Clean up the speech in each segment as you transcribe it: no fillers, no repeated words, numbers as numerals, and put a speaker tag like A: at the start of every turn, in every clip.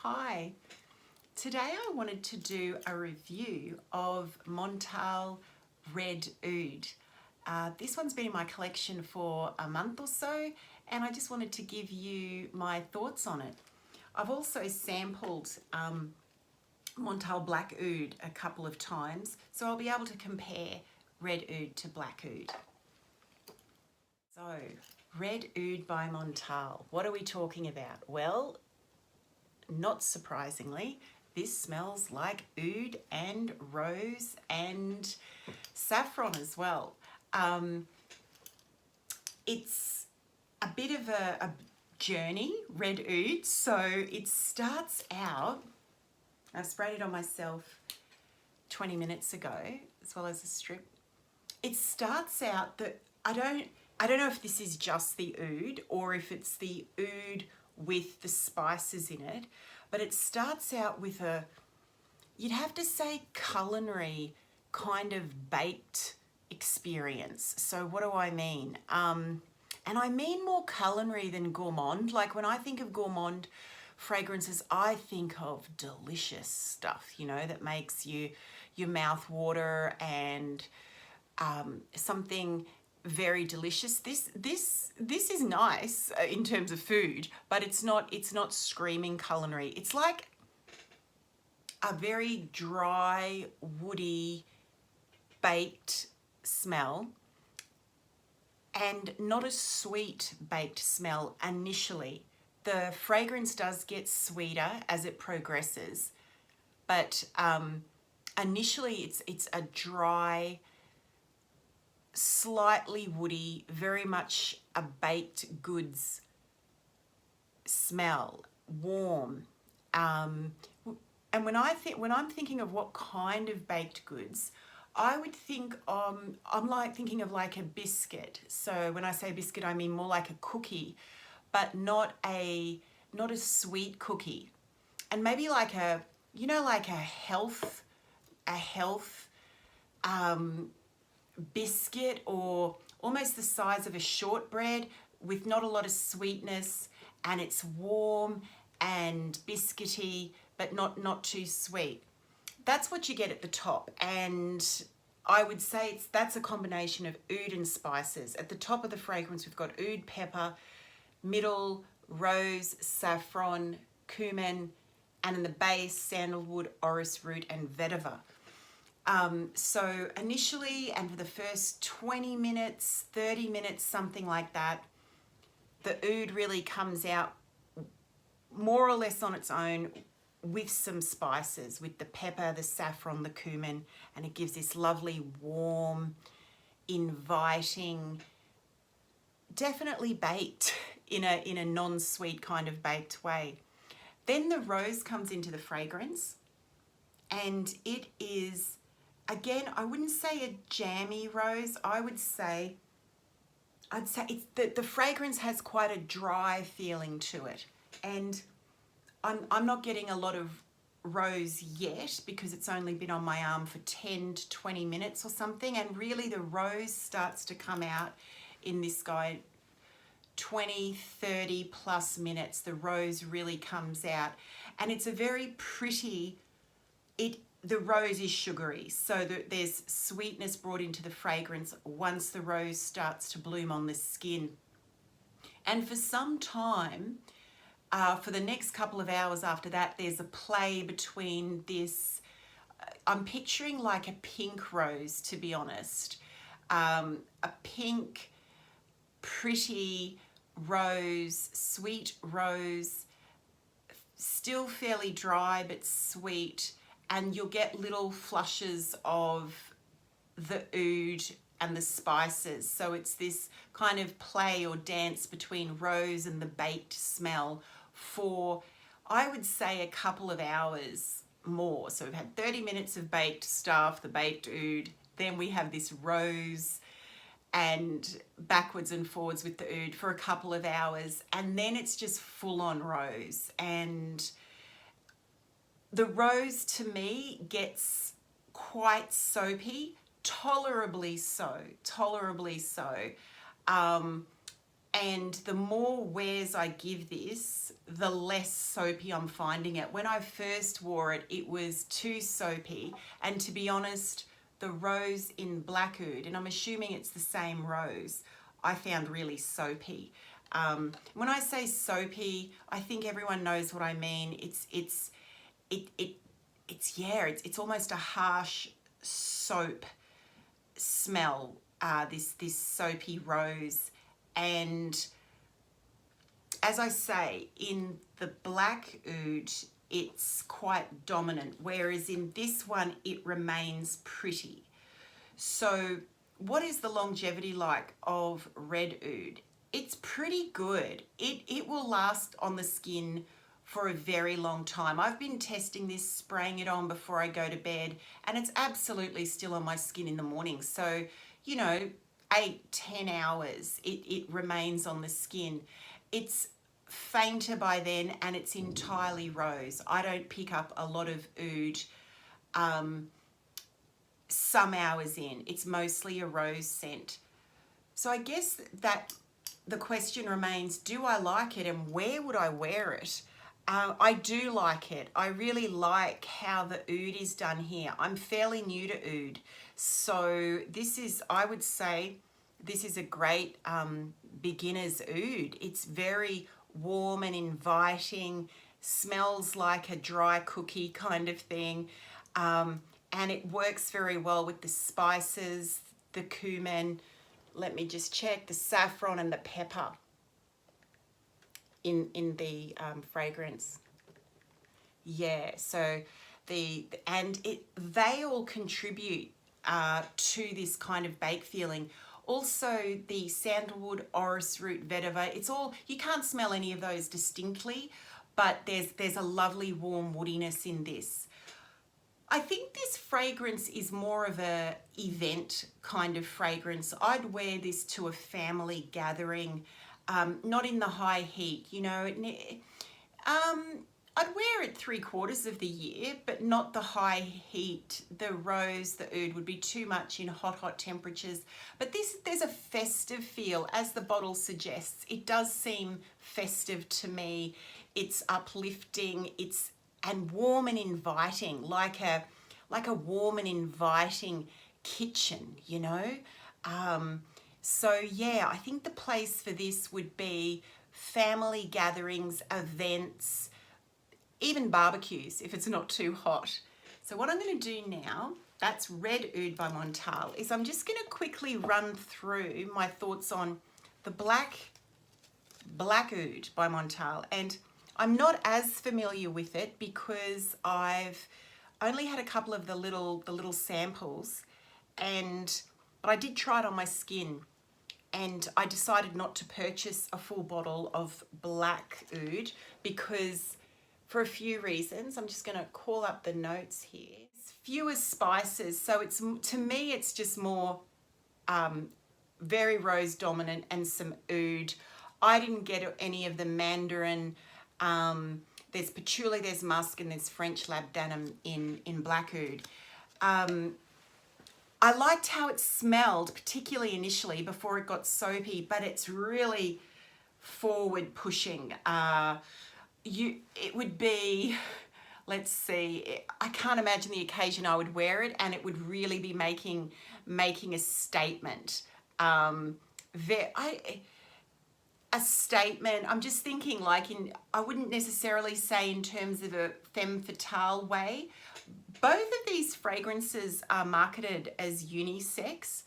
A: Hi, today I wanted to do a review of Montale Red Oud. This one's been in my collection for a month or so, and I just wanted to give you my thoughts on it. I've also sampled Montale Black Oud a couple of times, so I'll be able to compare Red Oud to Black Oud. So, Red Oud by Montale. What are we talking about? Well, not surprisingly, this smells like oud and rose and saffron as well. It's a bit of a journey, Red Oud. So it starts out, I sprayed it on myself 20 minutes ago, as well as a strip. It starts out that I don't know if this is just the oud or if it's the oud with the spices in it, but it starts out with you'd have to say culinary kind of baked experience. So what do I mean? And I mean more culinary than gourmand. Like when I think of gourmand fragrances, I think of delicious stuff, you know, that makes your mouth water and something very delicious. This is nice in terms of food, but it's not screaming culinary. It's like a very dry, woody, baked smell, and not a sweet baked smell initially. The fragrance does get sweeter as it progresses, but initially it's a dry, slightly woody, very much a baked goods smell, warm. And when I'm thinking of what kind of baked goods, I would think I'm like thinking of like a biscuit. So when I say biscuit, I mean more like a cookie, but not a sweet cookie, and maybe like a health biscuit, or almost the size of a shortbread with not a lot of sweetness, and it's warm and biscuity but not too sweet. That's what you get at the top, and I would say that's a combination of oud and spices. At the top of the fragrance we've got oud, pepper, middle, rose, saffron, cumin, and in the base sandalwood, orris root, and vetiver. So initially, and for the first 20 minutes, 30 minutes, something like that, the oud really comes out more or less on its own with some spices, with the pepper, the saffron, the cumin, and it gives this lovely, warm, inviting, definitely baked in a non-sweet kind of baked way. Then the rose comes into the fragrance, and it is, again, I wouldn't say a jammy rose. I'd say it's the fragrance has quite a dry feeling to it, and I'm not getting a lot of rose yet because it's only been on my arm for 10 to 20 minutes or something, and really the rose starts to come out in this guy 20, 30 plus minutes. The rose really comes out, and it's a very pretty, the rose is sugary, so there's sweetness brought into the fragrance once the rose starts to bloom on the skin. And for some time, for the next couple of hours after that, there's a play between this, I'm picturing like a pink rose, to be honest, a pink, pretty rose, sweet rose, still fairly dry but sweet, and you'll get little flushes of the oud and the spices. So it's this kind of play or dance between rose and the baked smell for, I would say, a couple of hours more. So we've had 30 minutes of baked stuff, the baked oud, then we have this rose and backwards and forwards with the oud for a couple of hours, and then it's just full on rose. And the rose to me gets quite soapy, tolerably so. And the more wears I give this, the less soapy I'm finding it. When I first wore it, it was too soapy. And to be honest, the rose in Black Oud, and I'm assuming it's the same rose, I found really soapy. When I say soapy, I think everyone knows what I mean. It's almost a harsh soap smell. This soapy rose. And as I say, in the Black Oud, it's quite dominant, whereas in this one, it remains pretty. So what is the longevity like of Red Oud? It's pretty good. It will last on the skin for a very long time. I've been testing this, spraying it on before I go to bed, and it's absolutely still on my skin in the morning. So, you know, 8-10 hours it remains on the skin. It's fainter by then, and it's entirely rose. I don't pick up a lot of oud some hours in. It's mostly a rose scent. So I guess that the question remains, do I like it, and where would I wear it? I do like it. I really like how the oud is done here. I'm fairly new to oud, so this is, I would say, this is a great beginner's oud. It's very warm and inviting, smells like a dry cookie kind of thing, and it works very well with the spices, the cumin, let me just check, the saffron and the pepper in the fragrance. Yeah, so they all contribute to this kind of bake feeling. Also, the sandalwood, orris root, vetiver, it's all, you can't smell any of those distinctly, but there's a lovely warm woodiness in this. I think this fragrance is more of a event kind of fragrance. I'd wear this to a family gathering, not in the high heat, you know. I'd wear it 3/4 of the year, but not the high heat. The rose, the oud would be too much in hot temperatures. But there's a festive feel, as the bottle suggests. It does seem festive to me. It's uplifting, and warm and inviting, like a warm and inviting kitchen, you know. So yeah, I think the place for this would be family gatherings, events, even barbecues if it's not too hot. So what I'm going to do now, that's Red Oud by Montale, is I'm just going to quickly run through my thoughts on the Black Oud by Montale. And I'm not as familiar with it because I've only had a couple of the little samples, but I did try it on my skin, and I decided not to purchase a full bottle of Black Oud because, for a few reasons, I'm just going to call up the notes here. It's fewer spices, so it's, to me, it's just more very rose dominant and some oud. I didn't get any of the mandarin. There's patchouli, there's musk, and there's French labdanum in Black Oud. I liked how it smelled, particularly initially before it got soapy, but it's really forward pushing. It would be, let's see, I can't imagine the occasion I would wear it, and it would really be making a statement. A statement, I'm just thinking like I wouldn't necessarily say in terms of a femme fatale way. Both of these fragrances are marketed as unisex.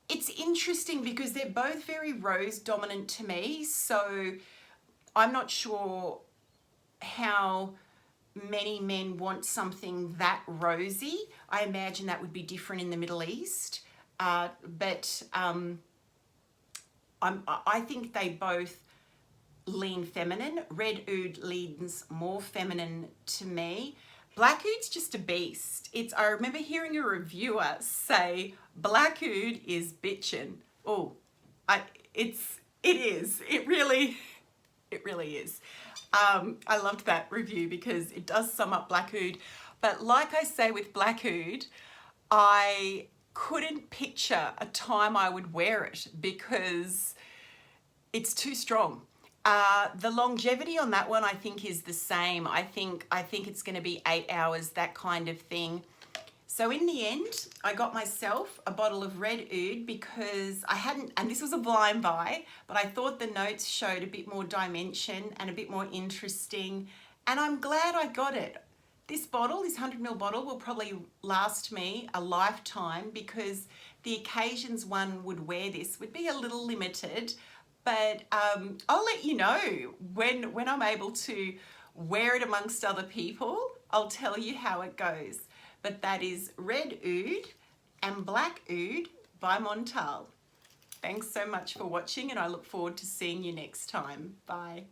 A: It's interesting because they're both very rose dominant to me, so I'm not sure how many men want something that rosy. I imagine that would be different in the Middle East, but I think they both lean feminine. Red Oud leans more feminine to me. Black Oud's just a beast. I remember hearing a reviewer say Black Oud is bitchin'. Oh, it is. It really is. I loved that review because it does sum up Black Oud. But like I say with Black Oud, I couldn't picture a time I would wear it because it's too strong. The longevity on that one, I think, is the same. I think it's going to be 8 hours, that kind of thing. So in the end, I got myself a bottle of red oud because I hadn't, and this was a blind buy, but I thought the notes showed a bit more dimension and a bit more interesting, and I'm glad I got it. This bottle, this 100ml bottle, will probably last me a lifetime because the occasions one would wear this would be a little limited, but I'll let you know when I'm able to wear it amongst other people. I'll tell you how it goes. But that is red oud and black oud by Montale. Thanks so much for watching, and I look forward to seeing you next time. Bye.